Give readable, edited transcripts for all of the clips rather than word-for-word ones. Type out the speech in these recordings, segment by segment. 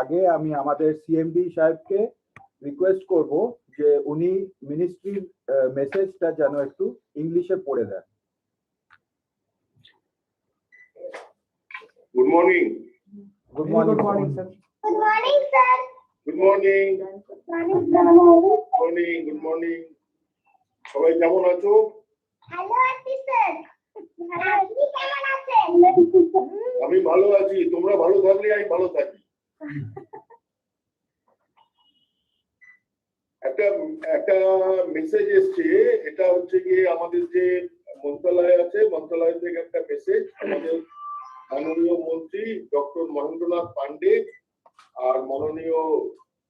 আগে আমি আমাদের সিএমডি সাহেবকে রিকোয়েস্ট করব যে উনি মিনিস্ট্রির মেসেজটা যেন একটু ইংলিশে পড়ে দেন। Good morning. Good morning, sir. Good morning, sir. Good morning. Good morning, sir. Good morning. Good morning. সবাই কেমন আছো? Hello, Aunty sir. আপনি কেমন আছেন? আমি ভালো আছি, তোমরা ভালো থাকলে আমি ভালো থাকি। একটা মেসেজ এসছে, এটা হচ্ছে কি আমাদের যে মন্ত্রণালয় আছে, মন্ত্রণালয় থেকে একটা মেসেজ আমাদের মাননীয় মন্ত্রী ডক্টর মহেন্দ্রনাথ পান্ডে আর মাননীয়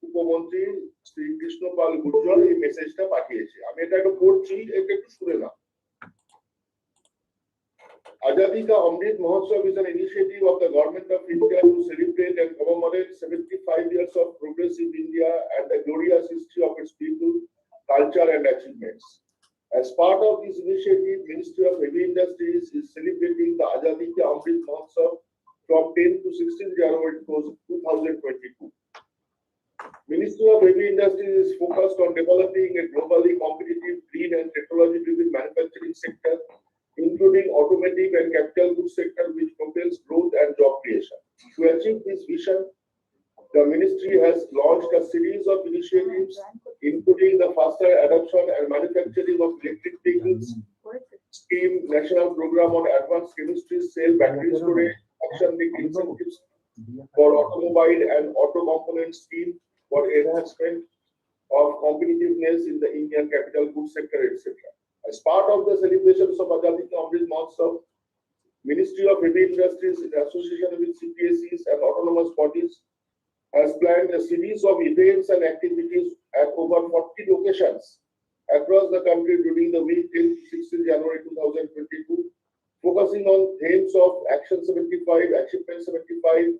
উপমন্ত্রী শ্রী কৃষ্ণপাল গুর্জর এই মেসেজটা পাঠিয়েছে। আমি এটা একটু পড়ছি, এটা একটু শুনে নাও। Azadi Ka Amrit Mahotsav is an initiative of the Government of India to celebrate and commemorate 75 years of progressive India and the glorious history of its people, culture and achievements. As part of this initiative, Ministry of Heavy Industries is celebrating the Azadi Ka Amrit Mahotsav from 10 to 16 January 2022. Ministry of Heavy Industries is focused on developing a globally competitive, green and technology-driven manufacturing sector, including automotive and capital goods sector, which propels growth and job creation. To achieve this vision, the ministry has launched a series of initiatives, including the faster adoption and manufacturing of electric vehicles scheme, national program on advanced chemistry, cell, battery storage, action-linked incentives for automobile and auto component scheme for enhancement of competitiveness in the Indian capital goods sector, etc. As part of the celebrations of Azadi Ka Amrit Mahotsav, Ministry of Heavy Industries in association with CPSEs and autonomous bodies has planned a series of events and activities at over 40 locations across the country during the week till 16 January 2022, focusing on themes of Action 75, Achievement 75,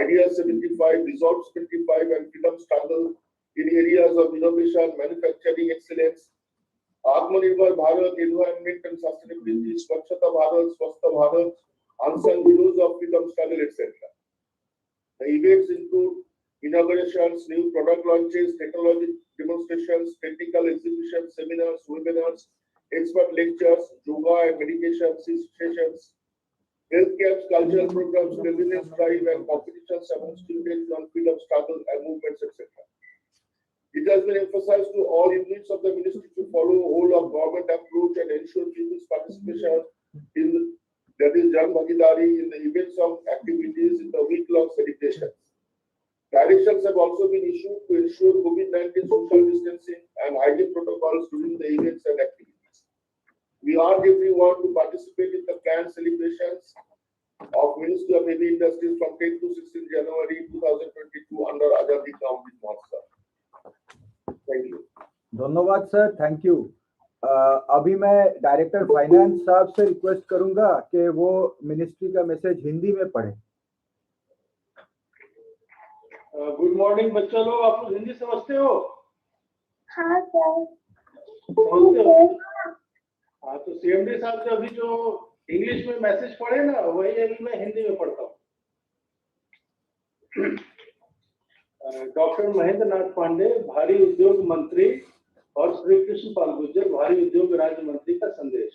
Ideas 75, Resolve 75 and Freedom Struggle in areas of innovation, manufacturing excellence, Atmanirbhar Bharat, environment and sustainability, Swachhata Bharat, Swasthya Bharat, Unsung heroes of freedom struggle, etc. The events include inaugurations, new product launches, technology demonstrations, technical exhibitions, seminars, webinars, expert lectures, yoga and meditation sessions, health camps, cultural programs, resilience drive and competitions among students on freedom struggle and movements, etc. It has been emphasized to all units of the ministry to follow a whole of government approach and ensure people's participation in that is Jan Bhagidari in the events of activities in the week-long celebrations. Directions have also been issued to ensure COVID-19 social distancing and hygiene protocols during the events and activities. We urge everyone to participate in the planned celebrations of Ministry of Heavy Industries from 10 to 16 January 2022 under Azadi Ka Amrit Mahotsav. Thank you. धन्यवाद sir, thank you. अभी मैं director finance साहब से request करूंगा कि वो ministry का message Hindi में पढ़े। गुड मॉर्निंग बच्चा लोग, आप लोग हिंदी समझते हो? हाँ सर। समझते हो? हाँ, तो सीएमडी साहब से अभी जो इंग्लिश में मैसेज पढ़े ना, वही अभी मैं हिंदी में पढ़ता हूँ। डॉक्टर महेंद्र नाथ पांडे, भारी उद्योग मंत्री, और श्री कृष्णपाल गुर्जर, भारी उद्योग राज्य मंत्री का संदेश।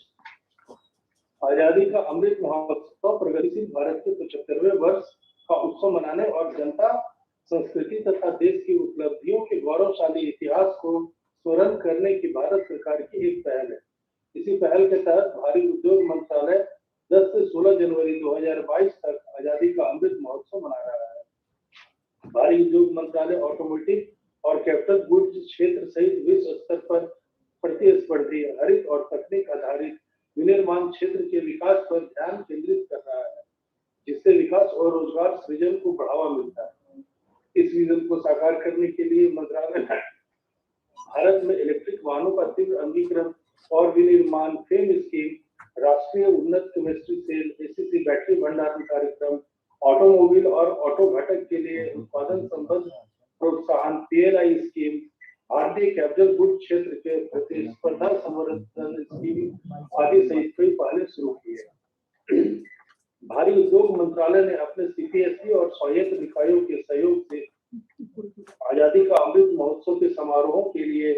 आजादी का अमृत महोत्सव प्रगतिशील भारत के 75वें वर्ष का उत्सव मनाने और जनता, संस्कृति तथा देश की उपलब्धियों के गौरवशाली इतिहास को स्मरण करने की भारत सरकार की एक पहल है। इसी पहल के तहत भारी उद्योग मंत्रालय 10 से 16 जनवरी 2022 तक आजादी का अमृत महोत्सव मना रहा है। भारी उद्योग मंत्रालय ऑटोमोटिव और कैपिटल गुड्स क्षेत्र सहित विश्व स्तर पर प्रतिस्पर्धी, हरित और तकनीक आधारित विनिर्माण क्षेत्र के विकास पर ध्यान केंद्रित कर रहा है, जिससे विकास और रोजगार सृजन को बढ़ावा मिलता है। इस विजन को साकार करने के लिए मंत्रालय भारत में इलेक्ट्रिक वाहनों का तीव्र अंगीकरण और विनिर्माण फेम स्कीम, राष्ट्रीय उन्नत केमिस्ट्री सेल, एसीसी बैटरी भंडारण कार्यक्रम, ऑटोमोबाइल और ऑटो घटक के लिए उत्पादन संबंध प्रोत्साहन पीएलआई स्कीम, भारतीय कैपिटल गुड क्षेत्र के प्रतिस्पर्धा संवर्धन स्कीम आदि सहित कई पहले शुरू की है। भारी उद्योग मंत्रालय ने अपने सीपीएसई और स्वायत्त निकायों के सहयोग से आजादी का अमृत महोत्सव के समारोहों के लिए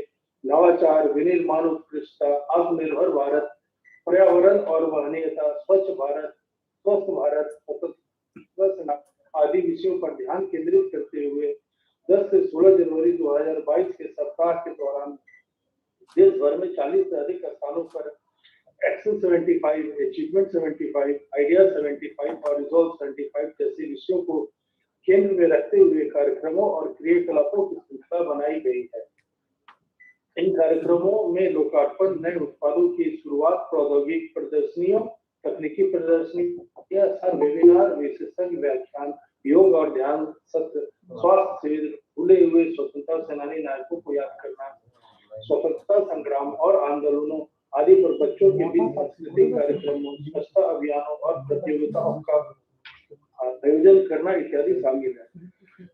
नवाचार, विनिर्माण उत्कृष्टता, आत्मनिर्भर भारत, पर्यावरण और वहनीयता, स्वच्छ भारत, स्वस्थ भारत, स्वच्छ आदि विषयों पर ध्यान केंद्रित करते हुए 10 से 16 जनवरी 2022 के सप्ताह के दौरान देश भर में 40 से अधिक स्थानों पर एक्शन 75, अचीवमेंट 75, आइडिया 75 और रिजॉल्व 75 जैसे विषयों को केंद्र में रखते हुए कार्यक्रमों और क्रियाकलापों की श्रृंखला बनाई गई है। इन कार्यक्रमों में लोकार्पण, नए उत्पादों की शुरुआत, प्रौद्योगिकी प्रदर्शनियों, तकनीकी प्रदर्शनियां, वेबिनार, विशेषज्ञ व्याख्यान, योग और ध्यान सत्र, स्वास्थ्य शिविर, भूले हुए स्वतंत्रता सेनानी नायकों को याद करना, स्वतंत्रता संग्राम और आंदोलनों आदि पर बच्चों के बीच सांस्कृतिक कार्यक्रमों, स्वच्छता अभियानों और प्रतियोगिताओं का आयोजन करना इत्यादि शामिल है।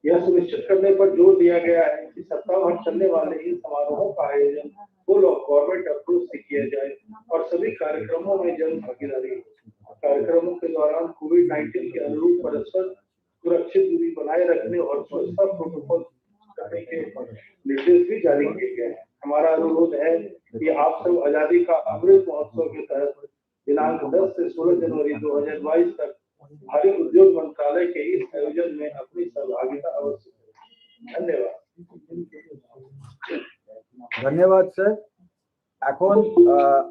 यह सुनिश्चित करने पर जोर दिया गया है कि सप्ताह भर चलने वाले इन समारोहों का आयोजन फुल ऑफ गवर्नमेंट अप्रोच से किया जाए और सभी कार्यक्रमों में जन भागीदारी हो। कार्यक्रमों के दौरान कोविड-19 के अनुरूप परस्पर सुरक्षित दूरी बनाए रखने और स्वच्छता प्रोटोकॉल करने के निर्देश भी जारी किए गए हैं। हमारा अनुरोध है कि आप सब आजादी का अमृत महोत्सव के तहत दिनांक 10 से 16 जनवरी 2022 तक भारी उद्योग मंत्रालय के इस आयोजन में अपनी सहभागिता अवश्य करें। धन्यवाद। ধন্যবাদ স্যার। এখন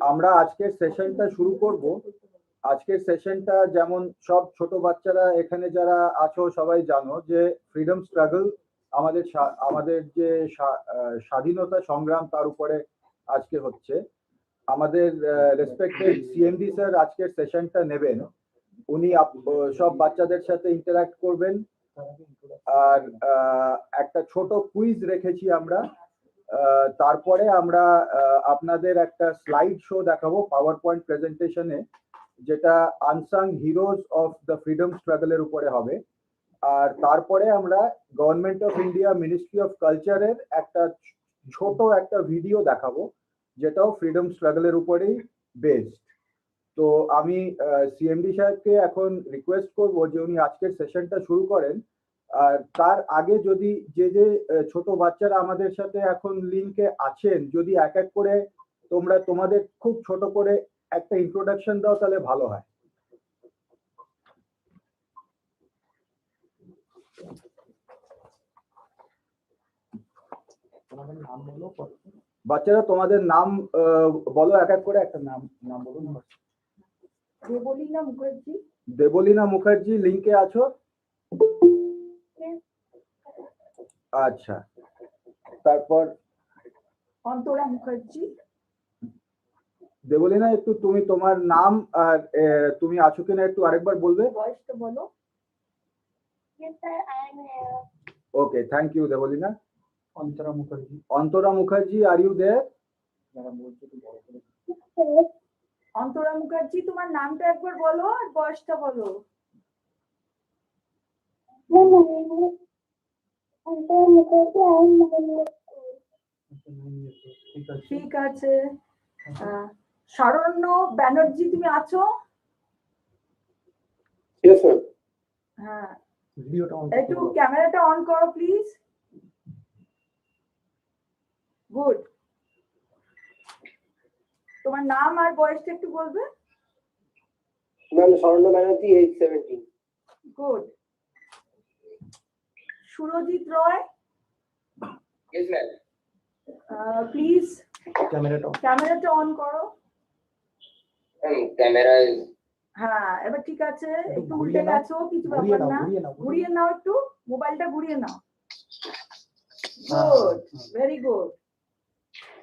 আমরা আজকের সেশনটা শুরু করব। আজকের সেশনটা যেমন সব ছোট বাচ্চারা এখানে যারা আছো সবাই জানো যে ফ্রিডম স্ট্রাগল আমাদের যে স্বাধীনতা সংগ্রাম তার উপরে আজকে হচ্ছে। আমাদের রেসপেক্টেড সিএমডি স্যার আজকের সেশনটা নেবেন। উনি সব বাচ্চাদের সাথে ইন্টারঅ্যাক্ট করবেন আর একটা ছোট কুইজ রেখেছি আমরা। তারপরে আমরা আপনাদের একটা স্লাইড শো দেখাবো পাওয়ার পয়েন্ট প্রেজেন্টেশনে, যেটা unsung heroes of the freedom স্ট্রাগলের উপরে হবে। আর তারপরে আমরা government of India ministry of কালচারের ছোট একটা ভিডিও দেখাবো, যেটাও ফ্রিডম স্ট্রাগলের উপরেই বেসড। তো আমি সিএমডি সাহেবকে এখন রিকোয়েস্ট করব যে উনি আজকের সেশনটা শুরু করেন। আর তার আগে যদি যে ছোট বাচ্চারা আমাদের সাথে এখন লিংকে আছেন, যদি এক এক করে তোমরা তোমাদের খুব ছোট করে একটা ইন্ট্রোডাকশন দাও তাহলে ভালো হয়। বাচ্চারা তোমাদের নাম বলো, এক এক করে একটা নাম বলো। দেবলীনা মুখার্জি। দেবলীনা মুখার্জি লিংকে আছো? আচ্ছা, তারপর অন্তরা মুখার্জি। দেবলীনা একটু তুমি তোমার নাম আর তুমি আছো কিনা একটু আরেকবার বলবে? বয়সটা বলো। Yes sir, I am here. Okay, thank you Debalina. Antara Mukherjee. Antara Mukherjee, are you there? Antara Mukherjee, তোমার নামটা একবার বলো আর বয়সটা বলো। ঠিক আছে। শরণ্য ব্যানার্জি, তুমি আছো? Yes sir. হ্যাঁ, একটু ক্যামেরাটা অন করো প্লিজ। গুড। তোমার নাম আর বয়সটা একটু বলবে? Ma'am Saranya Banerjee, age 17। Good. Surajit Roy. Yes ma'am. Please ক্যামেরাটা অন করো। ক্যামেরা হ্যাঁ, এবার ঠিক আছে। একটু উল্টে গেছো, কিছু ব্যাপার না। ঘুরিয়ে নাও, একটু মোবাইলটা ঘুরিয়ে নাও। Good, very good.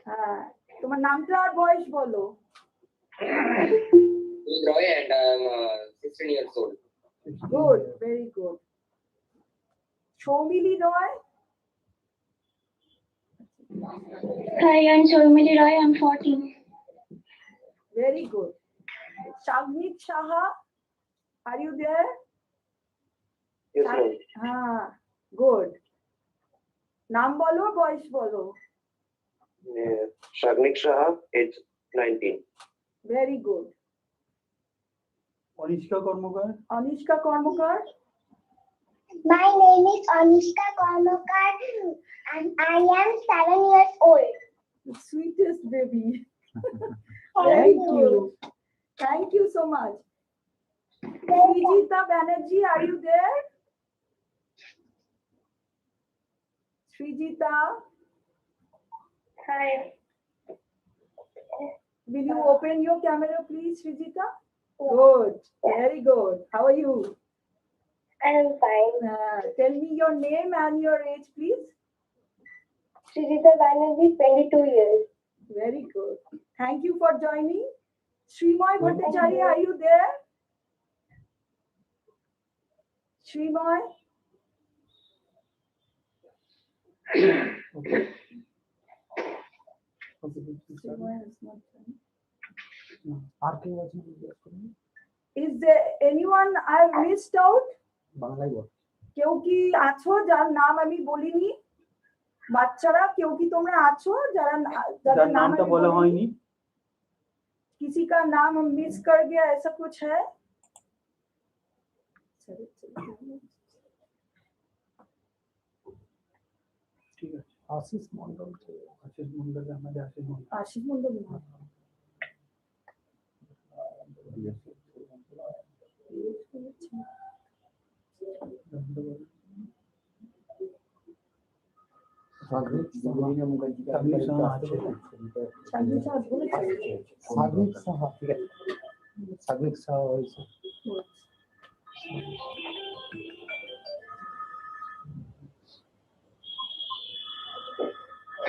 হ্যাঁ, তোমার নামটা আর বয়স বলো। Roy and I'm 16 years old. Good, very good. Soumili Roy. Hi, I'm Soumili Roy. I'm 14. Very good. Shagnik Shaha, are you there? Yes ma'am. हाँ, good. नाम बोलो, बॉयस बोलो। Shagnik Shah, age 19. Very good. অনিষ্কা Karmakar. অনিষ্কা Karmakar. My name is Anushka Karmakar and I am 7 years old. The sweetest baby. Thank you. Thank you so much. Srijita Banerjee, are you there? Srijita, Hi. will you open your camera, please, Srijita? Good, very good. How are you? I am fine. Tell me your name and your age, please. Srijita Banerjee, 22 years. Very good. Thank you for joining. Srimoy Bhattacharya, are you there? Srimoy? Okay. Srimoy has not joined. আর কেউ আছে জিজ্ঞেস করুন। Is there anyone I've missed out? বাংলায় বল। কেউ কি আছো যার নাম আমি বলিনি? বাচ্চারা কেউ কি তোমরা আছো যারা যাদের যার নামটা আমি বলা বলিনি? হয়নি। किसी का नाम हम मिस कर गया ऐसा कुछ है? ঠিক আছে। আশিস মন্ডল আমাদের আশিস মন্ডল। आशीष मंडल সাগরিক সাহা আছে। সাগরিক সাহা বলেছে? সাগরিক সাহা, ঠিক আছে। সাগরিক সাহা হয়েছে।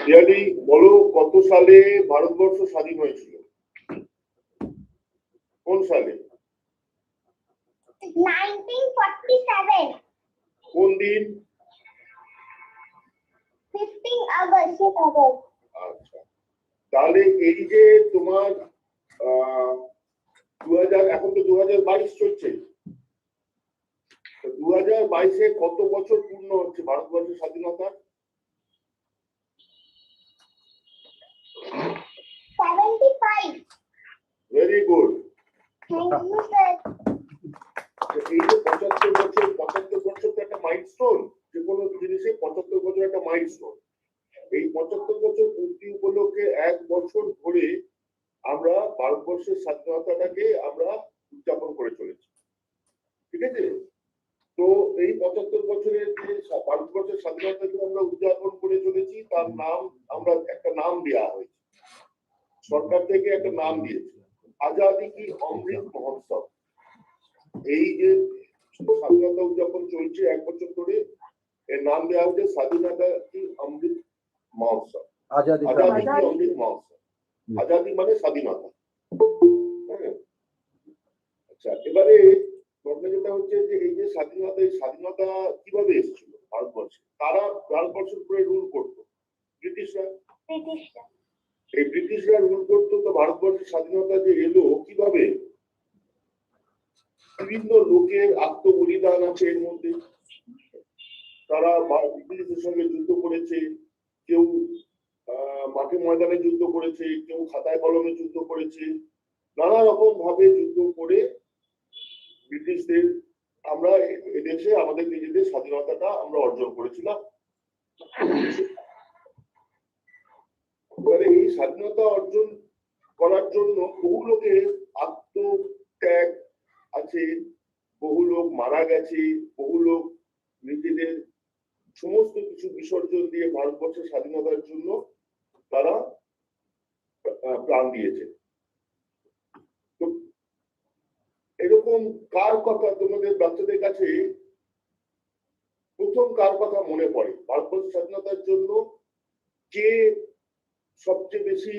রিয়ালি বলো, কত সালে ভারতবর্ষ স্বাধীন হয়েছিল? কোন সালে? 1947. কোন দিন? 15 August. আচ্ছা, তাহলে এই যে তোমার 2000, এখন তো 2022 চলছে, 2022-এ কত বছর পূর্ণ হচ্ছে ভারতবর্ষের স্বাধীনতা? 75. Very good. Thank you, sir. এই যে 75 বছর তো একটা মাইলস্টোন, যে কোনো জিনিসে 75 বছর একটা মাইলস্টোন। এই 75 বছর পূর্তি উপলক্ষে এক বছর ধরে আমরা ভারতবর্ষের স্বাধীনতাটাকে আমরা উদযাপন করে চলেছি, ঠিক আছে? তো এই 75 বছরের যে ভারতবর্ষের স্বাধীনতাকে আমরা উদযাপন করে চলেছি, তার নাম আমরা একটা নাম দেওয়া হয়েছে, সরকার থেকে একটা নাম দিয়েছে, আজাদি কি অমৃত মহোৎসব। এই যে স্বাধীনতা উদযাপন চলছে এক বছর ধরে, এর নাম দেওয়া হচ্ছে স্বাধীনতা কি অমৃত মহোৎসব, আজাদি কি অমৃত মহোৎসব। আজাদি মানে স্বাধীনতা। আচ্ছা, এবারে ঘটনা যেটা হচ্ছে যে এই যে স্বাধীনতা, এই স্বাধীনতা কিভাবে এসেছিল ভারতবর্ষে? তারা ভারতবর্ষের উপরে রুল করতো ব্রিটিশরা। এই ব্রিটিশরা রুল করতো, তো ভারতবর্ষের স্বাধীনতা যে এলো কিভাবে? বিভিন্ন লোকের আত্মবলিদান আছে এর মধ্যে। তারা ব্রিটিশদের সঙ্গে যুদ্ধ করেছে, কেউ মাঠে ময়দানে যুদ্ধ করেছে, কেউ খাতায় কলমে যুদ্ধ করেছে, নানা রকম ভাবে যুদ্ধ করে ব্রিটিশদের আমরা এদেশে আমাদের নিজেদের স্বাধীনতাটা আমরা অর্জন করেছিলাম। এবারে এই স্বাধীনতা অর্জন করার জন্য বহু লোকের আত্মত্যাগ আছে, বহু লোক মারা গেছে, বহু লোক নিজেদের সমস্ত কিছু বিসর্জন দিয়ে ভারতবর্ষের স্বাধীনতার জন্য তারা প্রাণ দিয়েছে। তো এরকম কার কথা তোমাদের বাচ্চাদের কাছে প্রথম কার কথা মনে পড়ে? ভারতবর্ষের স্বাধীনতার জন্য কে সবচেয়ে বেশি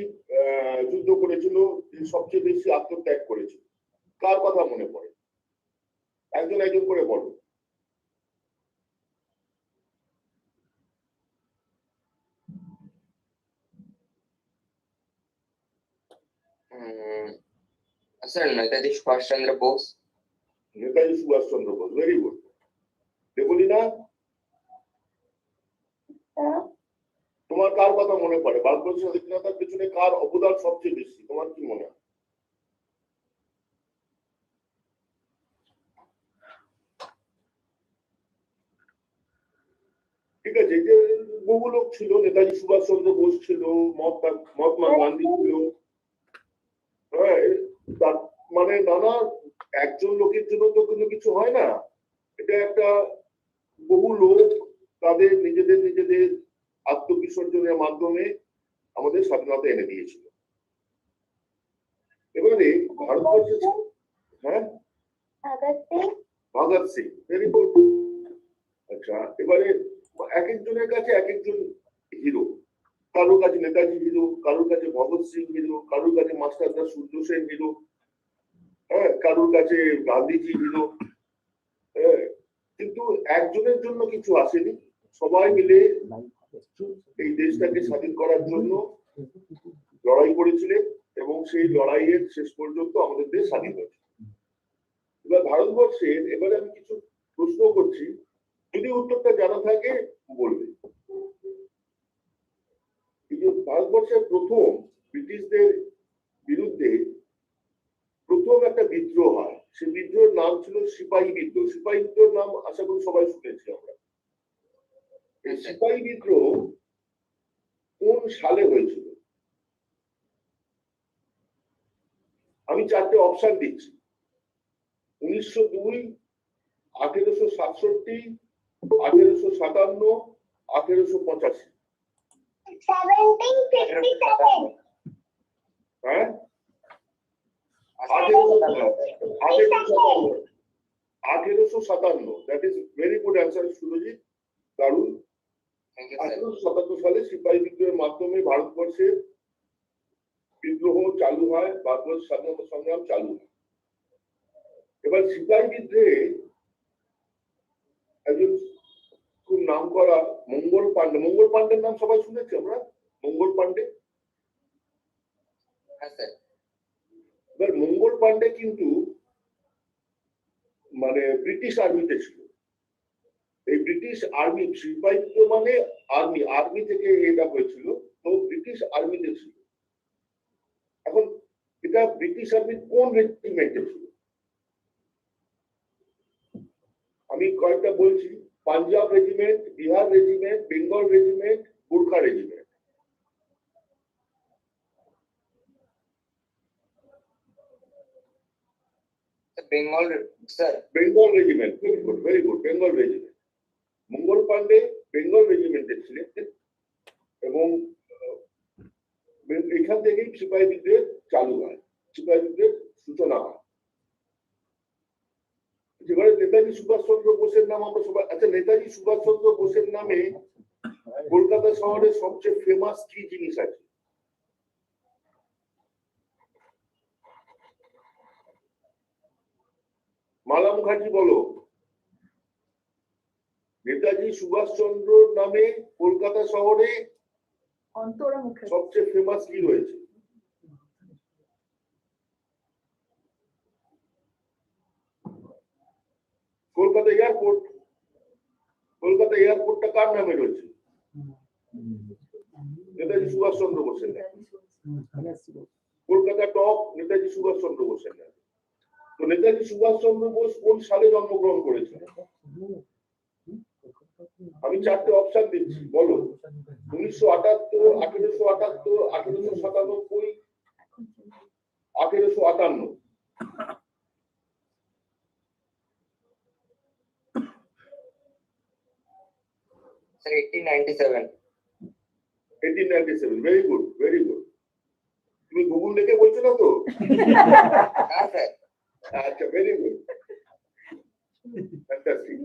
যুদ্ধ করেছিল, সবচেয়ে বেশি আত্মত্যাগ করেছিল? কার কথা মনে পড়ে? একজন একজন করে বলো। Sir, Netaji Subhash Chandra Bose. Netaji Subhash Chandra Bose, very good. Debalina, তোমার কার কথা মনে পড়ে? ভারতবর্ষের স্বাধীনতার পেছনে কার অবদান সবচেয়ে বেশি, তোমার কি মনে হয়? এই যে বহু লোক ছিল, নেতাজি সুভাষচন্দ্র বোস ছিল, মহাত্মা গান্ধী ছিল, হ্যাঁ, মানে নানা, একজন লোকের জন্য তো কোনো কিছু হয় না, এটা একটা বহু লোক তাদের নিজেদের আত্মবিসর্জনের মাধ্যমে আমাদের স্বাধীনতা এনে দিয়েছিল। এবারে ভারতবর্ষের, হ্যাঁ, ভগৎ সিং, ভেরি গুড। আচ্ছা, এবারে এক একজনের কাছে এক একজন হিরো। কারোর কাছে নেতাজি হিরো, কারোর কাছে ভগৎ সিং হিরো, কারোর কাছে মাস্টারদা সূর্য সেন হিরো, হ্যাঁ, কারোর কাছে গান্ধীজি হিরো। হ্যাঁ, কিন্তু একজনের জন্য কিছু আসেনি, সবাই মিলে এই দেশটাকে স্বাধীন করার জন্য লড়াই করেছিলেন এবং সেই লড়াইয়ের শেষ পর্যন্ত আমাদের দেশ স্বাধীন হয়েছে। এবার ভারতবর্ষের, এবারে আমি কিছু প্রশ্ন করছি, যদি উত্তরটা জানা থাকে বলবে। ভারতবর্ষের প্রথম ব্রিটিশদের বিরুদ্ধে প্রথম একটা বিদ্রোহ হয়, সেই বিদ্রোহের নাম ছিল সিপাহী বিদ্রোহ। সিপাহী বিদ্রোহের নাম আশা করি সবাই শুনেছি আমরা। এই সিপাহী বিদ্রোহ কোন সালে হয়েছিল? আমি চারটে অপশন দিচ্ছি: 1902, 1867, 1857, 1885। 1757. হ্যাঁ, 1857। That is very good answer Surajit, দারুণ। 1857 সালে সিপাহী বিদ্রোহের মাধ্যমে ভারতবর্ষের বিদ্রোহ চালু হয়, ভারতবর্ষের স্বাধীনতা সংগ্রাম চালু হয়। এবার সিপাহী বিদ্রোহে একজন খুব নাম করা মঙ্গল পান্ডে, মঙ্গল পান্ডের নাম সবাই শুনেছি আমরা, মঙ্গল পান্ডে। এবার মঙ্গল পান্ডে কিন্তু মানে ব্রিটিশ আর্মিতে ছিল। এই ব্রিটিশ আর্মি, সিপাহী বিদ্রোহ মানে আর্মি থেকে এটা হয়েছিল, তো ব্রিটিশ আর্মিতে ছিল। এখন এটা ব্রিটিশ আর্মির কোন রেজিমেন্টে ছিল? আমি কয়েকটা বলছি: Punjab regiment, Bihar regiment, Bengal regiment, Gurkha regiment. Bengal sir, Bengal regiment, very good, very good, Bengal regiment. Mangal Pandey Bengal রেজিমেন্টে ছিলেন এবং এখান থেকেই সিপাহী বিদ্রোহ চালু হয়, সিপাহী বিদ্রোহের সূচনা হয়। এবারে নেতাজি সুভাষচন্দ্র বোসের নাম আমরা সবাই, আচ্ছা, নেতাজি সুভাষচন্দ্র বোসের নামে কলকাতা শহরে সবচেয়ে ফেমাস কি জিনিস আছে? মালা মুখার্জি বলো। নেতাজি সুভাষচন্দ্র নামে কলকাতা শহরে অন্তরা মুখে সবচেয়ে ফেমাস কি রয়েছে? কলকাতা এয়ারপোর্ট। কলকাতা এয়ারপোর্টটা কার নামে রয়েছে? নেতাজি সুভাষচন্দ্র বোসের নামে। কলকাতা টপ নেতাজি সুভাষচন্দ্র বোসের নামে। তো নেতাজি সুভাষচন্দ্র বোস কোন সালে জন্মগ্রহণ করেছিলেন? আমি চারটে অপশন দিচ্ছি, বলো। 1978, 1878, 1897, 1858। Sir 1897। 1897, very good, very good. তুমি গুগল দেখে বলছো না তো? হ্যাঁ স্যার। আচ্ছা, very good, fantastic.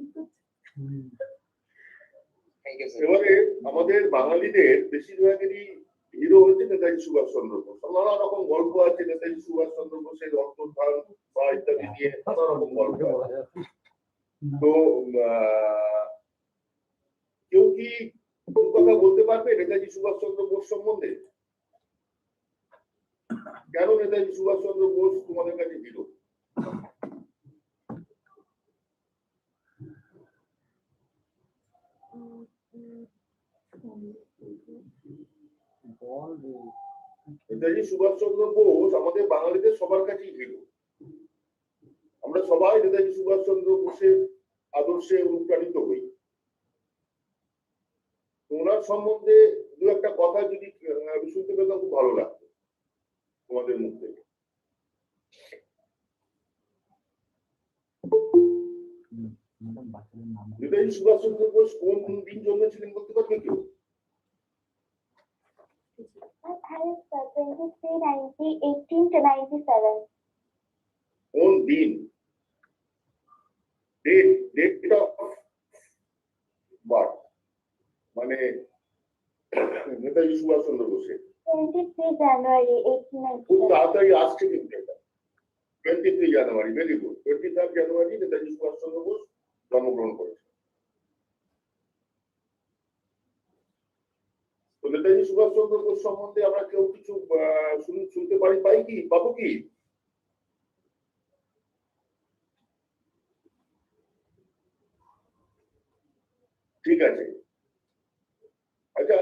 Thank you sir. এবারে আমাদের বাঙালিদের বেশিরভাগেরই হিরো হচ্ছে নেতাজি সুভাষচন্দ্র বোস। নানা রকম গল্প আছে নেতাজি সুভাষচন্দ্র বোসের অন্তর্ধান বা ইত্যাদি নিয়ে, নানা রকম গল্প আছে। তো কেউ কি কথা বলতে পারবে নেতাজি সুভাষচন্দ্র বোস সম্বন্ধে? কেন নেতাজি সুভাষচন্দ্র বোস তোমাদের কাছে হিরো? নেতাজি সুভাষচন্দ্র বোস আমাদের বাঙালিদের সবার কাছেই হিরো। আমরা সবাই নেতাজি সুভাষচন্দ্র বোসের আদর্শে অনুপ্রাণিত হই। সম্বন্ধে দু একটা কথা যদি শুনতে পেতাম খুব ভালো লাগতো তোমাদের মুখ থেকে। নেতাজি সুভাষচন্দ্র বোস কোন দিন জন্মেছিলেন বলতে পারবে কেউ? 18 to 97. কোন দিন? ডেট অফ বার্থ মানে নেতাজি সুভাষচন্দ্র বোসের 23 January খুব 1897. তাড়াতাড়ি আসছে কিন্তু এটা 23 জানুয়ারি। Very good. 23 জানুয়ারি নেতাজি সুভাষচন্দ্র বোস জন্মগ্রহণ করেছেন। তো নেতাজি সুভাষচন্দ্র বোস সম্বন্ধে আমরা কেউ কিছু শুনতে পাই কি পাবো কি? ঠিক আছে। আচ্ছা,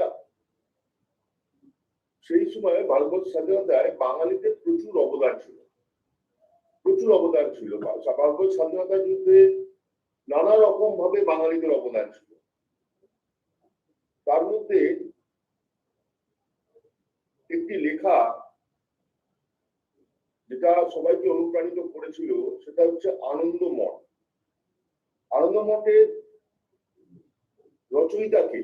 সেই সময় ভারতবর্ষ স্বাধীনতায় বাঙালিদের প্রচুর অবদান ছিল। ভারতবর্ষ স্বাধীনতা যুদ্ধে নানা রকম ভাবে বাঙালিদের অবদান ছিল। তার মধ্যে একটি লেখা যেটা সবাইকে অনুপ্রাণিত করেছিল সেটা হচ্ছে আনন্দমঠ। আনন্দমঠের রচয়িতাকে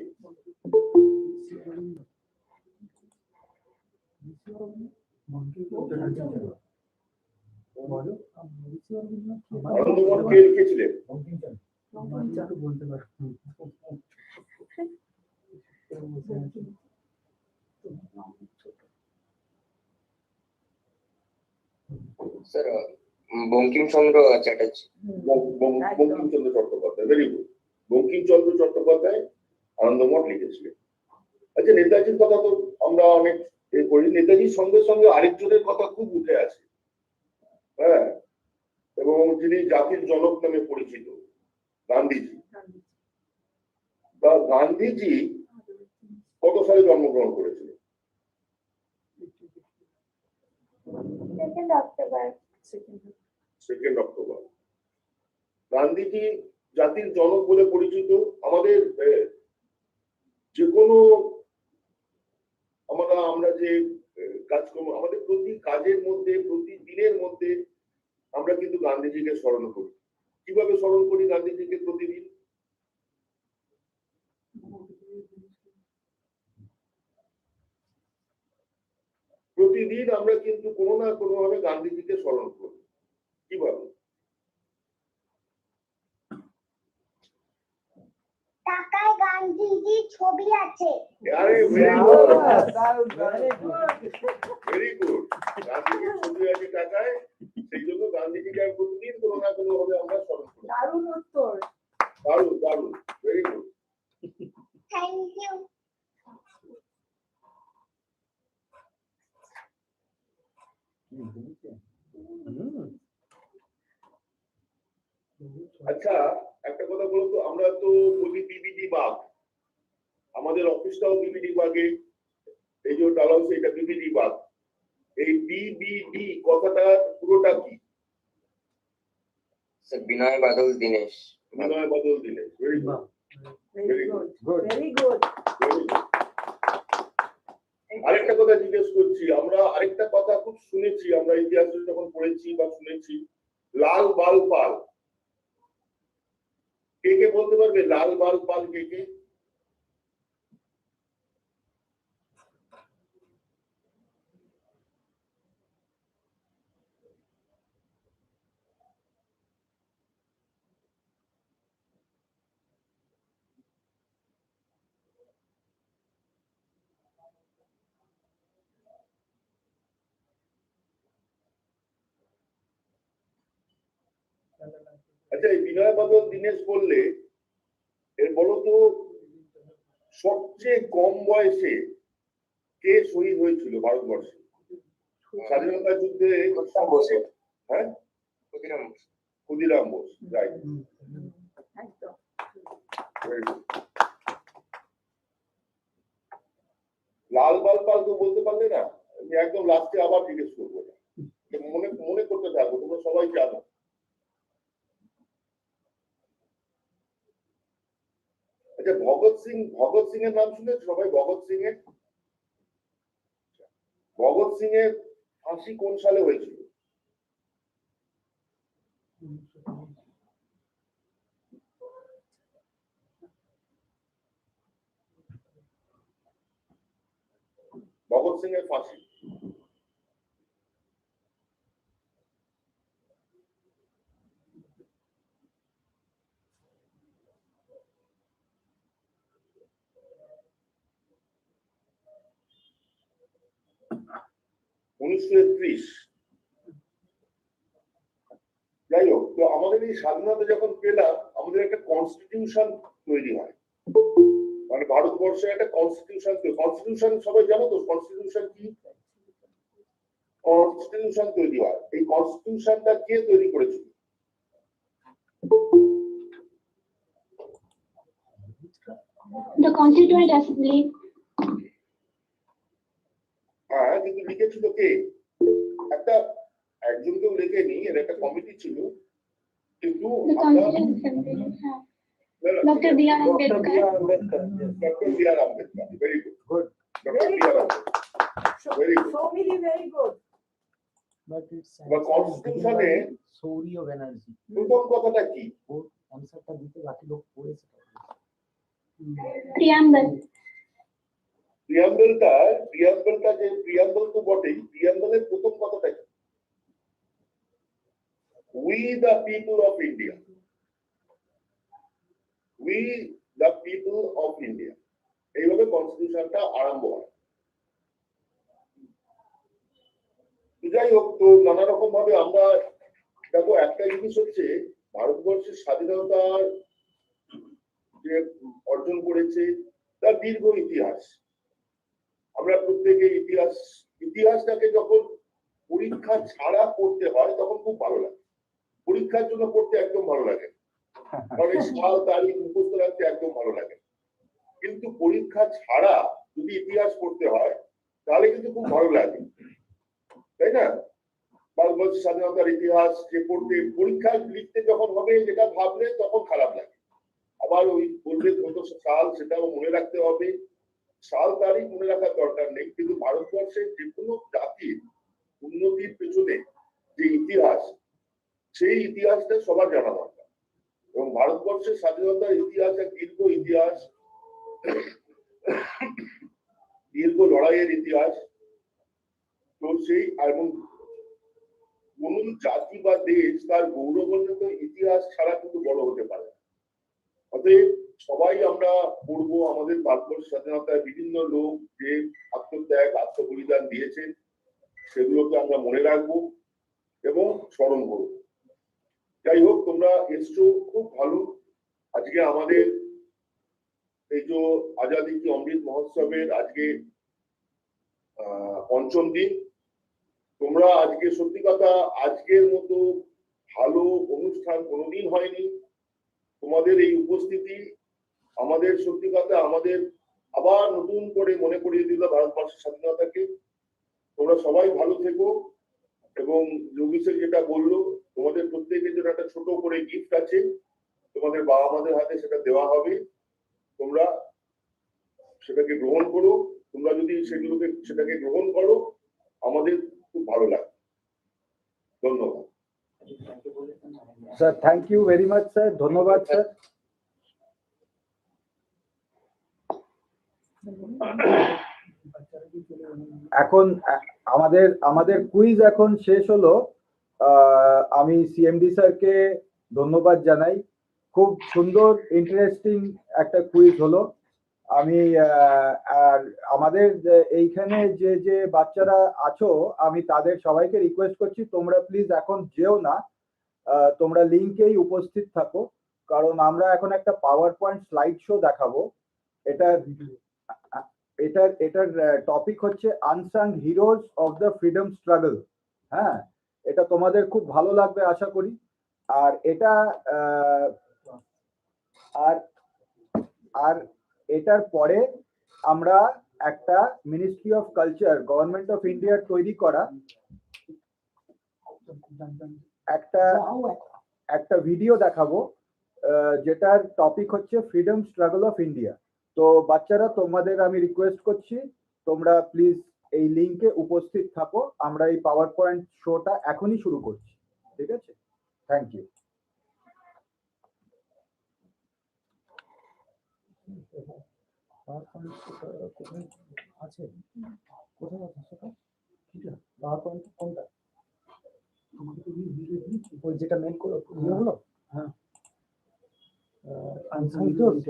আনন্দমঠ কে লিখেছিলেন? বলতে পারো। Sir Bankimchandra Chatterjee. Bankimchandra Chattopadhyay. Very good. Bankimchandra Chattopadhyay Anandamath লিখেছিলেন। আচ্ছা, নেতাজির কথা তো আমরা অনেক করি। নেতাজির সঙ্গে সঙ্গে আরেকজনের কথা খুব উঠে আছে, হ্যাঁ, এবং যিনি জাতির জনক নামে পরিচিত, গান্ধীজি। গান্ধীজি কত সালে জন্মগ্রহণ করেছিলেন? 2nd October. 2nd October. Gandhiji জাতির জনক বলে পরিচিত। আমাদের যে কোনো আমরা যে কাজকর্ম, আমাদের প্রতি কাজের মধ্যে, প্রতিদিনের মধ্যে আমরা কিন্তু গান্ধীজিকে স্মরণ করি। কিভাবে স্মরণ করি গান্ধীজিকে প্রতিদিন? প্রতিদিন আমরা কিন্তু কোনো না কোনো ভাবে গান্ধীজিকে স্মরণ করি। কিভাবে? টাকায় গান্ধীজির ছবি আছে। আরে ভেরি গুড, ভেরি গুড। গান্ধীজির ছবি আছে টাকায়, সেই জন্য গান্ধীজিকে প্রতিদিন কোনো না কোনো ভাবে আমরা স্মরণ করি। দারুণ উত্তর। দারুণ দারুণ, ভেরি গুড। Thank you. আচ্ছা, একটা কথা বলতো, আমরা তো বলি বিবিডি বাগ, আমাদের অফিসটাও বিবিডি বাগে, এই যে ডাল হাউস এটা বিবিডি বাগ। এই বিবিডি কথাটা পুরোটা কি? Sir Benoy Badal Dinesh. Benoy Badal Dinesh. Very good, very good, very good. আরেকটা কথা জিজ্ঞেস করছি, আমরা আরেকটা কথা খুব শুনেছি, আমরা ইতিহাসে যখন পড়েছি বা শুনেছি, লাল বাল পাল। কে কে বলতে পারবে লাল বাল পাল কে কে? আচ্ছা, এই বিনয় বাদল দীনেশ বললে এর বলতো সবচেয়ে কম বয়সে কে শহীদ হয়েছিল ভারতবর্ষে স্বাধীনতা যুদ্ধে? হ্যাঁ, ক্ষুদিরাম বোস। রাইট। লাল বাল পাল তো বলতে পারলে না, আমি একদম লাস্টে আবার জিজ্ঞেস করবো, মনে মনে করতে থাকবো, তোমরা সবাই জানো। আচ্ছা, ভগৎ সিং এর নাম শুনে সবাই? ভগৎ সিং এর ফাঁসি কোন সালে হয়েছিল? ভগৎ সিং এর ফাঁসি উনিশশো 1931। যাই হোক, তো আমাদের এই স্বাধীনতা যখন পেলাম, আমাদের একটা কনস্টিটিউশন তৈরি হয়, মানে ভারতবর্ষে একটা কনস্টিটিউশন সবাই জানো তো? কনস্টিটিউশন কি? কনস্টিটিউশন তৈরি হয়। এই কনস্টিটিউশনটা কে তৈরি করেছিল? The Constituent Assembly. হ্যাঁ, কিন্তু লিখেছিল কে? একজন কেউ লেখেনি, এর একটা কমিটি ছিল, কিন্তু The Constituent Assembly. Dr. B.R. Ambedkar. Doctor B R Ambedkar. Very good, doctor B R Ambedkar, very good. Somili, very good. But it's বা কনস্টিটিউশনে সৌরিয় ব্যানার্জি প্রথম কথাটা কি? ও আনসারটা দিতে বাকি লোক পড়েছে। Preamble. প্রিয়াম্বলটা যে প্রিয়াম্বল তো বটেই, প্রিয়াম্বলের প্রথম কথাটা কি? We the people of India, we the people of India, এইভাবে কনস্টিটিউশনটা আরম্ভ হয়। যাই হোক, তো নানা রকম ভাবে আমরা দেখো, একটা জিনিস হচ্ছে ভারতবর্ষের স্বাধীনতার যে অর্জন করেছে তার দীর্ঘ ইতিহাস। আমরা প্রত্যেকে ইতিহাসটাকে যখন পরীক্ষা ছাড়া পড়তে হয় তখন খুব ভালো লাগে। পরীক্ষার জন্য পড়তে একদম ভালো লাগে, কারণ সাল তারিখ মুখস্থ রাখতে একদম ভালো লাগে। কিন্তু পরীক্ষা ছাড়া যদি ইতিহাস পড়তে হয় তাহলে কিন্তু খুব ভালো লাগে, তাই না? ভারতবর্ষের স্বাধীনতার ইতিহাস যে পড়তে, পরীক্ষা লিখতে যখন হবে যেটা ভাবলে তখন খারাপ লাগে। আবার ওই বললে কত সাল সেটাও মনে রাখতে হবে, সাল তারিখ মনে রাখার দরকার নেই। কিন্তু ভারতবর্ষের যে কোনো জাতির উন্নতির পেছনে যে ইতিহাস, সেই ইতিহাসটা সবার জানা দরকার। এবং ভারতবর্ষের স্বাধীনতার ইতিহাস এক দীর্ঘ ইতিহাস, দীর্ঘ লড়াইয়ের ইতিহাস। তো সেই এবং কোন জাতি বা দেশ তার গৌরবমণ্ডিত ইতিহাস ছাড়া কিন্তু বড় হতে পারে। অতএব সবাই আমরা পড়বো আমাদের ভারতবর্ষ স্বাধীনতায় বিভিন্ন লোক যে আত্মত্যাগ আত্মবলিদান দিয়েছেন, সেগুলোকে আমরা মনে রাখবো এবং স্মরণ করবো। যাই হোক, তোমরা এসছো, খুব ভালো। আজকে আমাদের এই যে আজাদি কি অমৃত মহোৎসবের আজকে পঞ্চম দিন। তোমরা আজকে সত্যি কথা আজকের মতো ভালো অনুষ্ঠান কোনোদিন হয়নি। তোমাদের এই উপস্থিতি আমাদের সত্যি কথা আমাদের আবার নতুন করে মনে করিয়ে দিল ভারতবর্ষের স্বাধীনতাকে। তোমরা সবাই ভালো থেকো। এবং যোগীশের যেটা বললো, তোমাদের প্রত্যেকের জন্য একটা ছোট করে গিফট আছে, তোমাদের বাবা মাদের হাতে সেটা দেওয়া হবে। তোমরা সেটাকে গ্রহণ করো। তোমরা যদি সেটাকে গ্রহণ করো আমাদের খুব ভালো লাগবে। ধন্যবাদ sir. Thank you very much sir, ধন্যবাদ স্যার। এখন আমাদের কুইজ এখন শেষ হলো। আমি সিএমডি স্যারকে ধন্যবাদ জানাই। খুব সুন্দর ইন্টারেস্টিং একটা কুইজ হলো। আমি আর আমাদের এইখানে যে বাচ্চারা আছো, আমি তাদের সবাইকে রিকোয়েস্ট করছি তোমরা প্লিজ এখন যেও না, তোমরা লিঙ্কেই উপস্থিত থাকো, কারণ আমরা এখন একটা পাওয়ার পয়েন্ট স্লাইড শো দেখাবো। এটার টপিক হচ্ছে unsung heroes of the freedom struggle. হ্যাঁ, এটা তোমাদের খুব ভালো লাগবে আশা করি। আর এটা আর এটার পরে আমরা একটা ministry of culture government of ইন্ডিয়ার তৈরি করা একটা ভিডিও দেখাবো। যেটার টপিক হচ্ছে ফ্রিডম স্ট্রাগল অফ ইন্ডিয়া। তো বাচ্চারা তোমাদের আমি রিকোয়েস্ট করছি তোমরা প্লিজ এই লিংকে উপস্থিত থাকো, আমরা এই পাওয়ার পয়েন্ট শোটা এখনই শুরু করছি, ঠিক আছে? Thank you. আছে কোথায় আছে সেটা? পাওয়ার পয়েন্ট কোনটা? ওই যেটা মেল করে ইয়ে হলো। হ্যাঁ আনসাং হিরোজ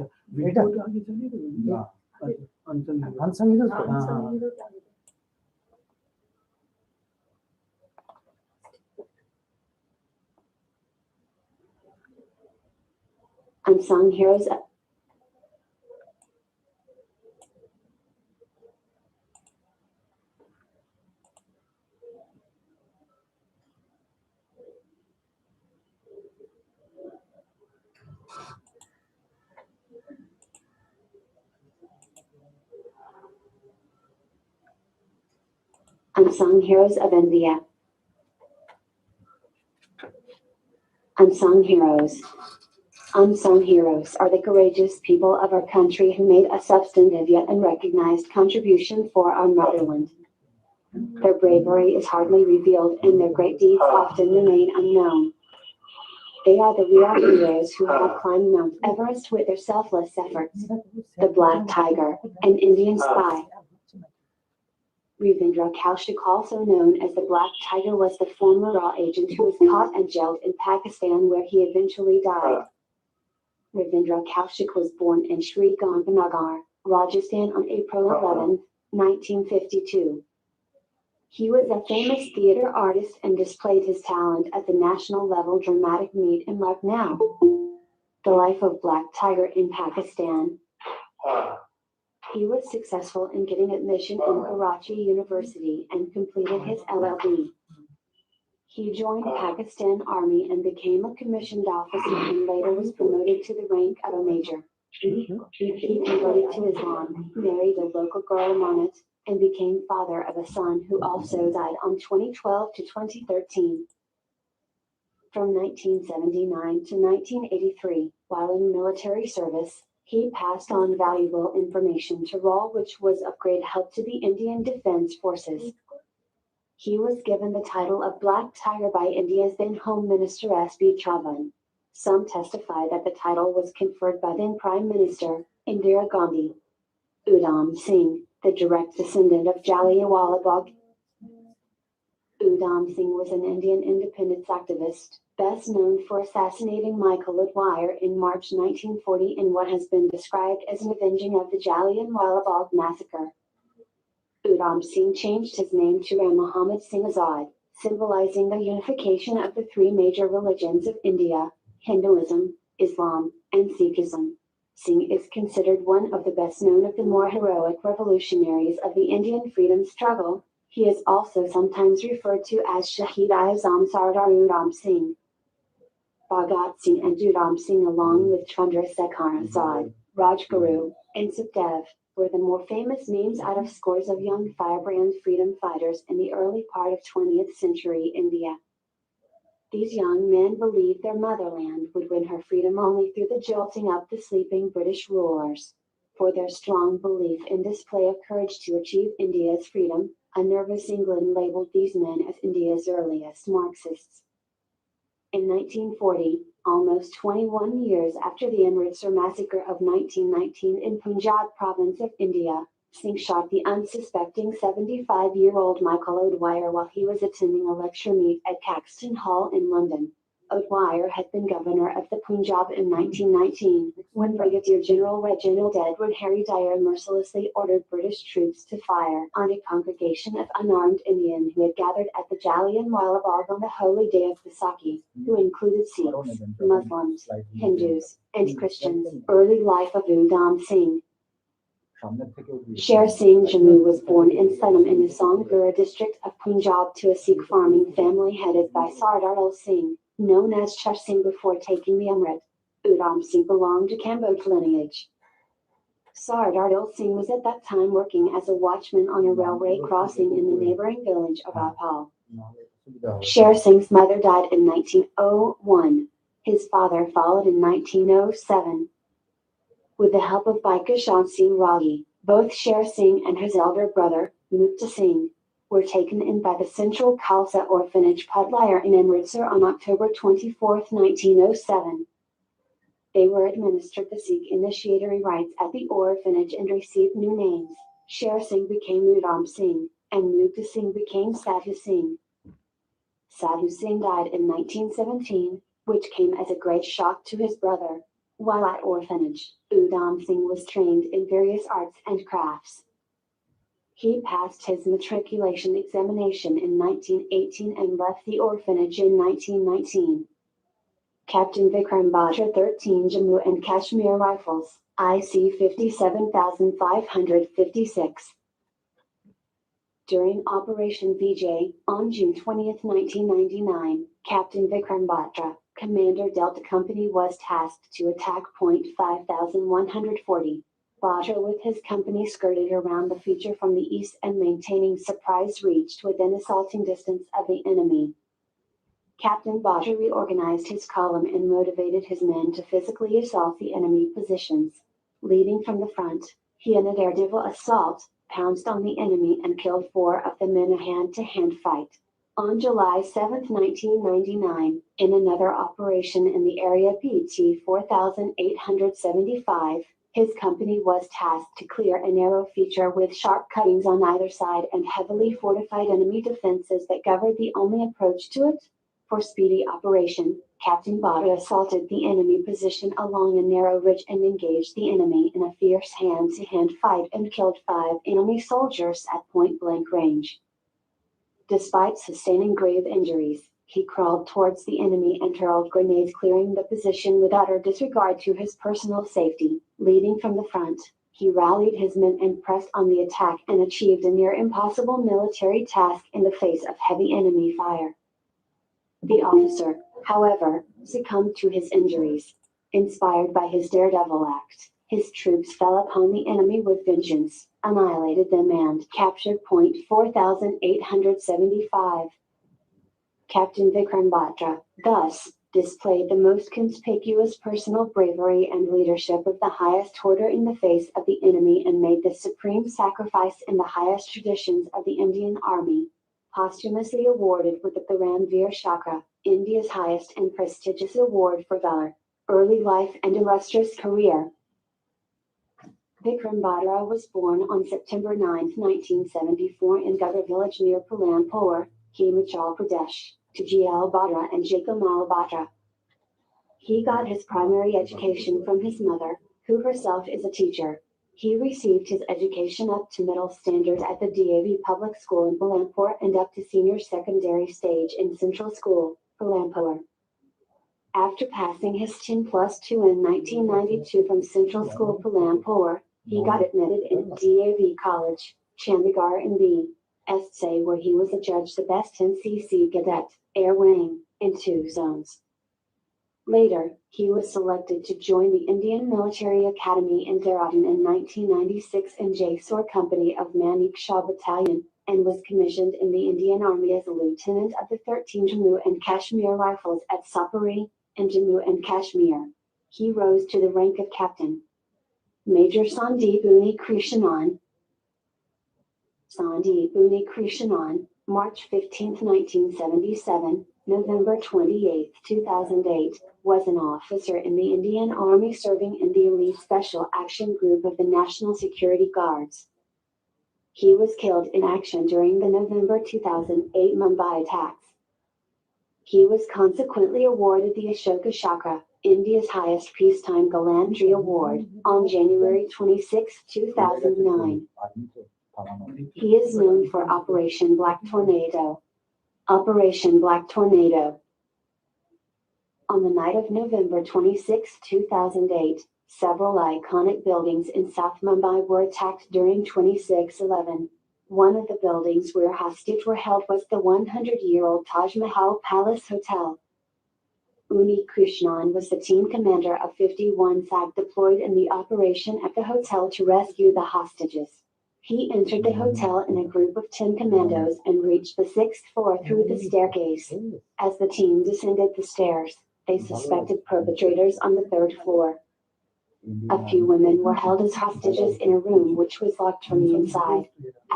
এটা আগে চালিয়ে দেবেন না? Unsung heroes. Unsung heroes. Unsung heroes of India. Unsung heroes. Unsung heroes are the courageous people of our country who made a substantive yet unrecognized contribution for our motherland. Their bravery is hardly revealed and their great deeds often remain unknown. They are the real heroes who have climbed Mount Everest with their selfless efforts. The Black Tiger, an Indian spy. Ravindra Kaushik, also known as the Black Tiger, was the former raw agent who was caught and jailed in Pakistan, where he eventually died. Ravindra Kaushik was born in Sri Ganganagar, Rajasthan on April 11, 1952. He was a famous theatre artist and displayed his talent at the national level dramatic meet in Lucknow. The life of Black Tiger in Pakistan. He was successful in getting admission in Karachi University and completed his LLB. He joined Pakistan Army and became a commissioned officer and later was promoted to the rank of a major. He converted to Islam, married a local girl Amanat, and became father of a son who also died on 2012 to 2013. From 1979 to 1983, while in military service, he passed on valuable information to RAW, which was of great help to the Indian Defence Forces. He was given the title of Black Tiger by India's then Home Minister S.B. Chavan. Some testify that the title was conferred by then Prime Minister Indira Gandhi. Udham Singh, the direct descendant of Jallianwala Bagh. Udham Singh was an Indian independence activist, best known for assassinating Michael Udwire in March 1940 in what has been described as an avenging of the Jallianwala Bagh massacre. Udham Singh changed his name to Ram Muhammad Singh Azad, symbolizing the unification of the three major religions of India, Hinduism, Islam, and Sikhism. Singh is considered one of the best known of the more heroic revolutionaries of the Indian freedom struggle. He is also sometimes referred to as Shahid Azam Sardar Udham Singh. Bhagat Singh and Udham Singh, along with Chandrasekhar Azad, Rajguru, and Sukhdev, were the more famous names out of scores of young firebrand freedom fighters in the early part of 20th century India. These young men believed their motherland would win her freedom only through the jolting up the sleeping British rulers. For their strong belief in display of courage to achieve India's freedom, a nervous England labeled these men as India's earliest Marxists. In 1940, almost 21 years after the Amritsar massacre of 1919 in Punjab province of India, Singh shot the unsuspecting 75-year-old Michael Udwire while he was attending a lecture meet at Caxton Hall in London. Udwire had been governor of the Punjab in 1919, when Brigadier General Reginald Edward Harry Dyer mercilessly ordered British troops to fire on a congregation of unarmed Indians who had gathered at the Jallianwala Bagh on the holy day of Vaisakhi, who included Sikhs, Muslims, Hindus, and Christians. Early life of Udham Singh. Sher Singh Jammu was born in Sanam in the Songbura district of Punjab to a Sikh farming family headed by Sardar Ul Singh, known as Char Singh before taking the Amrit. Udham Singh belonged to Cambodge lineage. Sardar Ul Singh was at that time working as a watchman on a railway crossing in the neighboring village of Apal. Sher Singh's mother died in 1901. His father followed in 1907. With the help of Bika Shan Singh Ragi, both Sher Singh and his elder brother, Mukta Singh, were taken in by the Central Khalsa Orphanage Putliar in Amritsar on October 24, 1907. They were administered the Sikh initiatory rites at the orphanage and received new names. Sher Singh became Udham Singh, and Mukta Singh became Sadhu Singh. Sadhu Singh died in 1917, which came as a great shock to his brother. While at orphanage, Udham Singh was trained in various arts and crafts. He passed his matriculation examination in 1918 and left the orphanage in 1919. Captain Vikram Batra 13 Jammu and Kashmir Rifles, IC 57556. During Operation Vijay, on June 20, 1999, Captain Vikram Batra, Commander Delta Company, was tasked to attack Point 5140. Batra with his company skirted around the feature from the east and maintaining surprise reached within assaulting distance of the enemy. Captain Batra reorganized his column and motivated his men to physically assault the enemy positions. Leading from the front, he in a daredevil assault, pounced on the enemy and killed 4 of them in a hand-to-hand fight. On July 7, 1999, in another operation in the area PT 4875, his company was tasked to clear a narrow feature with sharp cuttings on either side and heavily fortified enemy defenses that covered the only approach to it. For speedy operation, Captain Batra assaulted the enemy position along a narrow ridge and engaged the enemy in a fierce hand-to-hand fight and killed 5 enemy soldiers at point-blank range. Despite sustaining grave injuries, he crawled towards the enemy and hurled grenades, clearing the position with utter disregard to his personal safety. Leading from the front, he rallied his men and pressed on the attack and achieved a near impossible military task in the face of heavy enemy fire. The officer, however, succumbed to his injuries. Inspired by his daredevil act, his troops fell upon the enemy with vengeance, annihilated them and captured Point 4875. Captain Vikram Batra, thus, displayed the most conspicuous personal bravery and leadership of the highest order in the face of the enemy and made the supreme sacrifice in the highest traditions of the Indian Army. Posthumously awarded with the Ranveer Chakra, India's highest and prestigious award for valor, early life and illustrious career. Vikram Batra was born on September 9, 1974 in Gagar village near Palampur, Himachal Pradesh, to G.L. Batra and Jaikamal Batra. He got his primary education from his mother, who herself is a teacher. He received his education up to middle standard at the DAV Public School in Palampur and up to senior secondary stage in Central School, Palampur. After passing his 10+2 in 1992 from Central School Palampur, he got admitted in DAV College, Chandigarh in B.Sc, where he was adjudged the best NCC cadet, Air Wing, in 2 zones. Later, he was selected to join the Indian Military Academy in Dehradun in 1996 in Jaiswar Company of Manik Shah Battalion, and was commissioned in the Indian Army as a lieutenant of the 13 Jammu and Kashmir Rifles at Sapari, in Jammu and Kashmir. He rose to the rank of captain. Major Sandeep Uni Krishnan, March 15, 1977, November 28, 2008, was an officer in the Indian Army serving in the Elite Special Action Group of the National Security Guards. He was killed in action during the November 2008 Mumbai attacks. He was consequently awarded the Ashoka Chakra, India's highest peacetime gallantry award, on January 26, 2009. He is known for Operation Black Tornado. Operation Black Tornado. On the night of November 26, 2008, several iconic buildings in South Mumbai were attacked during 26/11. One of the buildings where hostages were held was the 100-year-old Taj Mahal Palace Hotel. Uni Krishnan was the team commander of 51 SAG deployed in the operation at the hotel to rescue the hostages. He entered the hotel in a group of 10 commandos and reached the 6th floor through the staircase. As the team descended the stairs, They suspected perpetrators on the third floor. A few women were held as hostages in a room which was locked from the inside.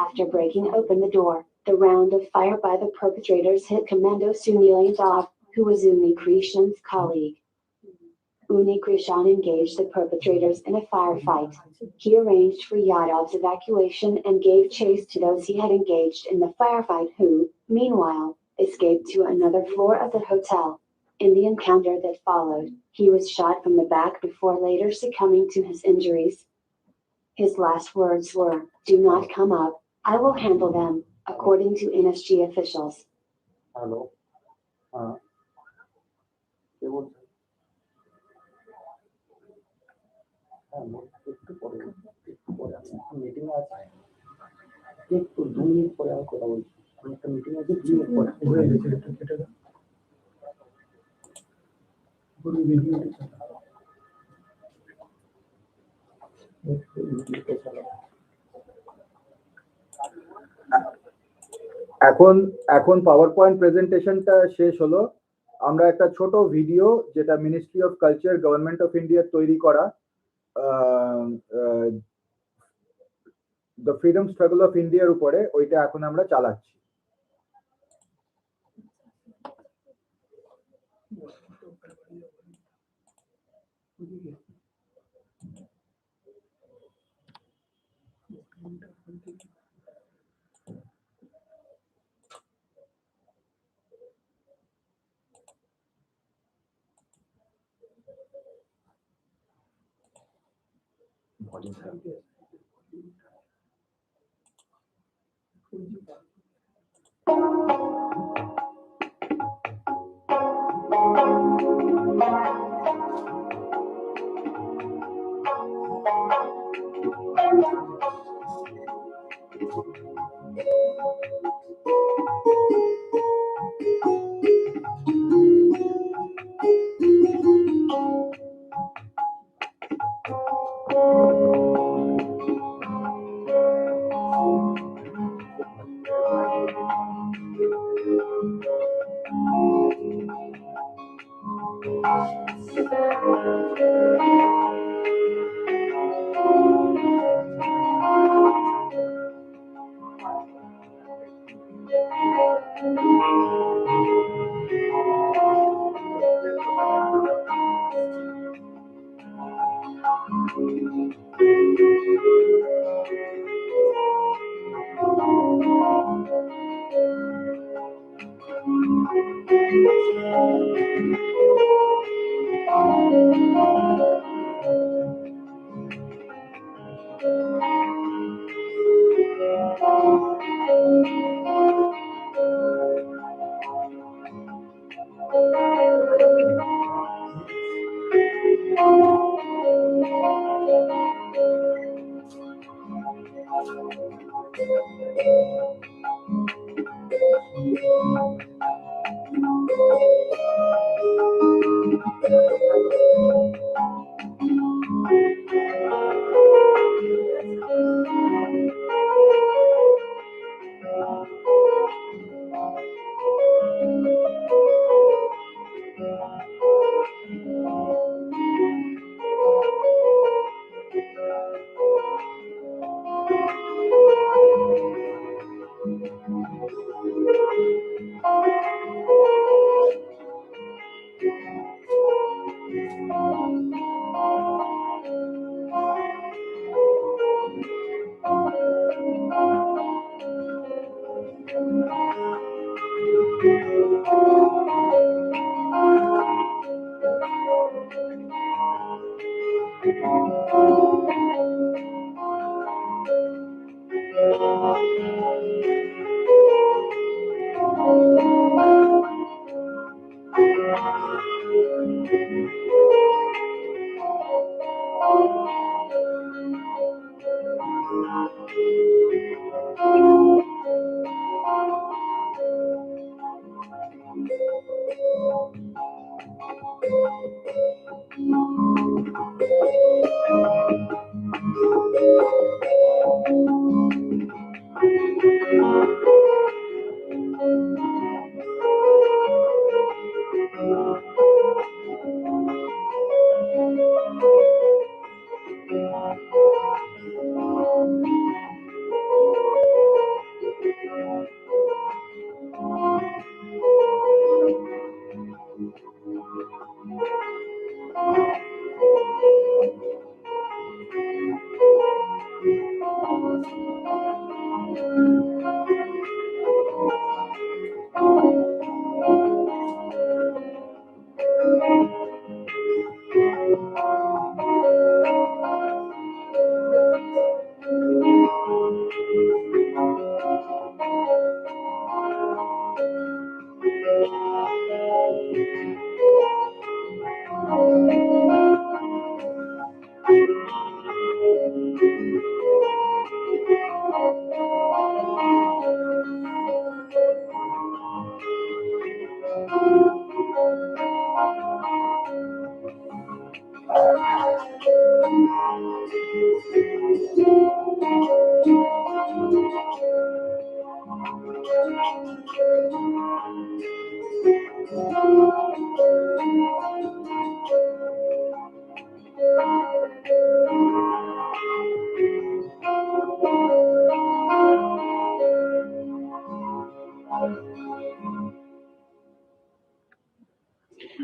After breaking open the door, the round of fire by the perpetrators hit Commando Sunil Yadav, who was Uni Krishan's colleague. Uni Krishan engaged the perpetrators in a firefight. He arranged for Yadav's evacuation and gave chase to those he had engaged in the firefight who, meanwhile, escaped to another floor of the hotel. In the encounter that followed, he was shot from the back before later succumbing to his injuries. His last words were, "Do not come up, I will handle them," according to NSG officials. Hello কে বলছেন? হ্যাঁ একটু পরে আমি এখন মিটিংয়ে আছি, একটু 2 মিনিট পরে আমি কথা বলছি। আমি একটা মিটিং আছে 2 মিনিট পরে হয়ে গেছে, এটা কেটে দাও। পুরো ভিডিওটা চালাও। ভিডিওটা চালাও। এখন পাওয়ার পয়েন্ট প্রেজেন্টেশনটা শেষ হলো। আমরা একটা ছোট ভিডিও যেটা ministry of culture government of ইন্ডিয়ার তৈরি করা দ্য ফ্রিডম স্ট্রাগল অফ ইন্ডিয়ার উপরে, ওইটা এখন আমরা চালাচ্ছি।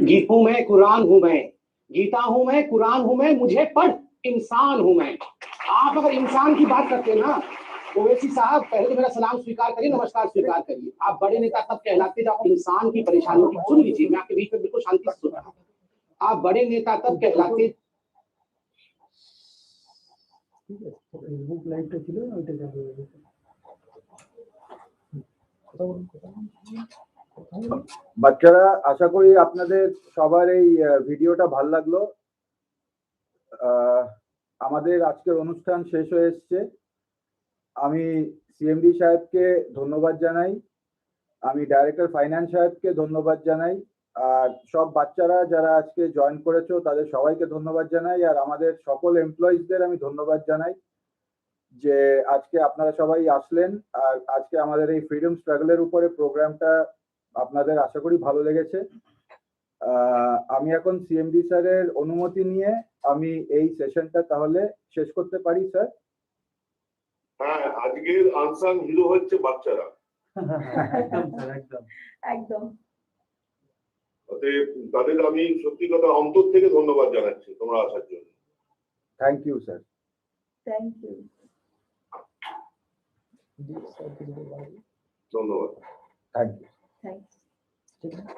हूं मैं कुरान हूं मैं, गीता हूं मैं, कुरान हूं मैं, मुझे पढ़ इंसान हूं मैं। आप अगर इंसान की बात करते हैं ना, ओवैसी साहब पहले तो मेरा सलाम स्वीकार करिए, नमस्कार स्वीकार करिए। आप बड़े नेता तब कहलाते जब इंसान की परेशानियों की सुन लीजिए, मैं आपके बीच में बिल्कुल शांति से सुन रहा हूं। आप बड़े नेता तब कहलाते। ফেসবুক লাইভটা ছিল না, ওইটা চালু হয়ে গেছে। বাচ্চারা, আশা করি আপনাদের সবার এই ভিডিওটা ভালো লাগলো। আমাদের আজকের অনুষ্ঠান শেষ হয়ে এসছে। আমি সিএমডি সাহেবকে ধন্যবাদ জানাই, আমি ডাইরেক্টর ফাইন্যান্স সাহেবকে ধন্যবাদ জানাই, আর সব বাচ্চারা যারা আজকে জয়েন করেছো তাদের সবাইকে ধন্যবাদ জানাই, আর আমাদের সকল এমপ্লয়িজদের আমি ধন্যবাদ জানাই যে আজকে আপনারা সবাই আসলেন। আর আজকে আমাদের এই ফ্রিডম স্ট্রাগলের উপরে প্রোগ্রামটা আপনাদের আশা করি ভালো লেগেছে। আমি এখন সিএমডি স্যারের অনুমতি নিয়ে আমি এই সেশনটা তাহলে শেষ করতে পারি স্যার? হ্যাঁ, আজকের আনসাং হিরো হচ্ছে বাচ্চারা। একদম স্যার, একদম একদম। তাদের আমি সত্যি কথা অন্তর থেকে ধন্যবাদ জানাচ্ছি তোমরা আসার জন্য। Thank you sir. Thank you. ধন্যবাদ। Thank you. Thank you. ঠিক আছে।